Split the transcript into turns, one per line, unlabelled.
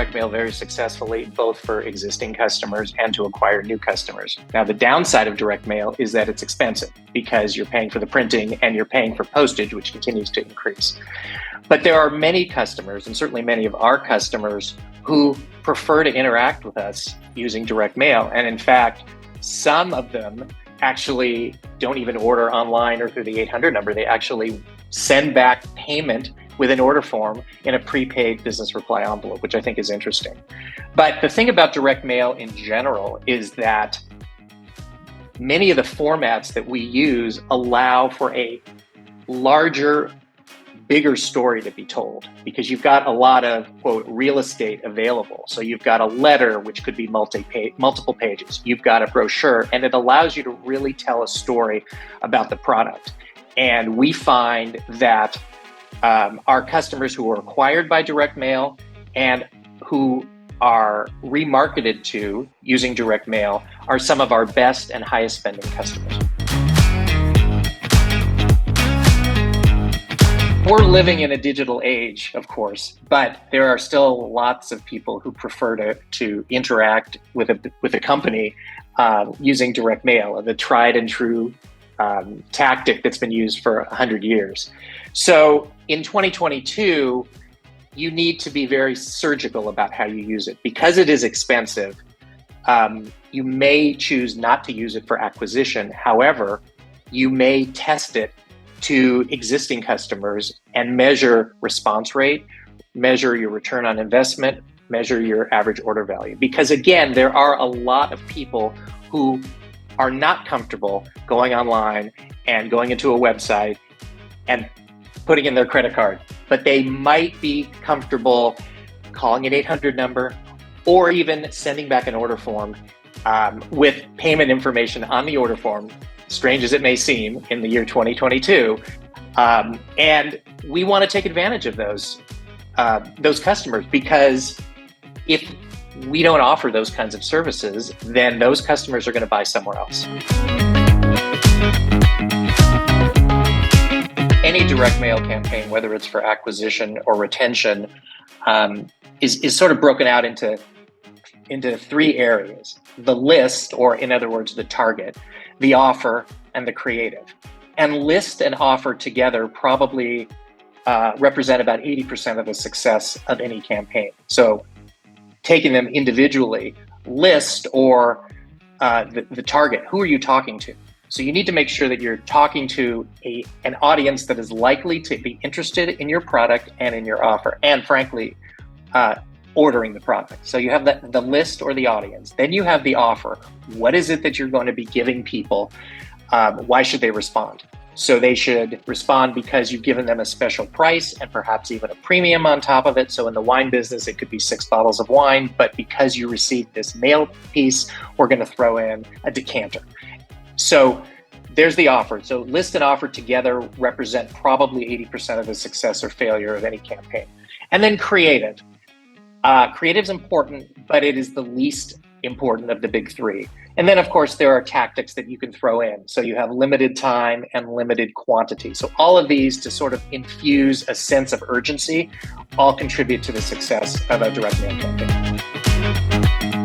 direct mail very successfully, both for existing customers and to acquire new customers. Now, the downside of direct mail is that it's expensive because you're paying for the printing and you're paying for postage, which continues to increase. But there are many customers, and certainly many of our customers, who prefer to interact with us using direct mail. And in fact, some of them actually don't even order online or through the 800 number. They actually send back payment with an order form in a prepaid business reply envelope, which I think is interesting. But the thing about direct mail in general is that many of the formats that we use allow for a larger, bigger story to be told, because you've got a lot of, quote, real estate available. So you've got a letter, which could be multiple pages. You've got a brochure, and it allows you to really tell a story about the product. And we find that our customers who are acquired by direct mail and who are remarketed to using direct mail are some of our best and highest spending customers. We're living in a digital age, of course, but there are still lots of people who prefer to interact with a company using direct mail, the tried and true tactic that's been used for 100 years. So in 2022, you need to be very surgical about how you use it. Because it is expensive, you may choose not to use it for acquisition. However, you may test it to existing customers and measure response rate, measure your return on investment, measure your average order value. Because again, there are a lot of people who are not comfortable going online and going into a website and putting in their credit card, but they might be comfortable calling an 800 number or even sending back an order form with payment information on the order form, strange as it may seem in the year 2022. And we want to take advantage of those customers, because if we don't offer those kinds of services, then those customers are going to buy somewhere else. Any direct mail campaign, whether it's for acquisition or retention, is sort of broken out into three areas: the list, or in other words, the target, the offer, and the creative. And list and offer together probably represent about 80% of the success of any campaign. So taking them individually, list, or the target, who are you talking to? So you need to make sure that you're talking to an audience that is likely to be interested in your product and in your offer, and frankly, ordering the product. So you have the list or the audience. Then you have the offer. What is it that you're going to be giving people? Why should they respond? So they should respond because you've given them a special price and perhaps even a premium on top of it. So in the wine business, it could be 6 bottles of wine, but because you received this mail piece, we're going to throw in a decanter. So there's the offer. So list and offer together represent probably 80% of the success or failure of any campaign. And then creative. Creative is important, but it is the least important of the big three. And then, of course, there are tactics that you can throw in. So you have limited time and limited quantity. So all of these, to sort of infuse a sense of urgency, all contribute to the success of a direct mail campaign.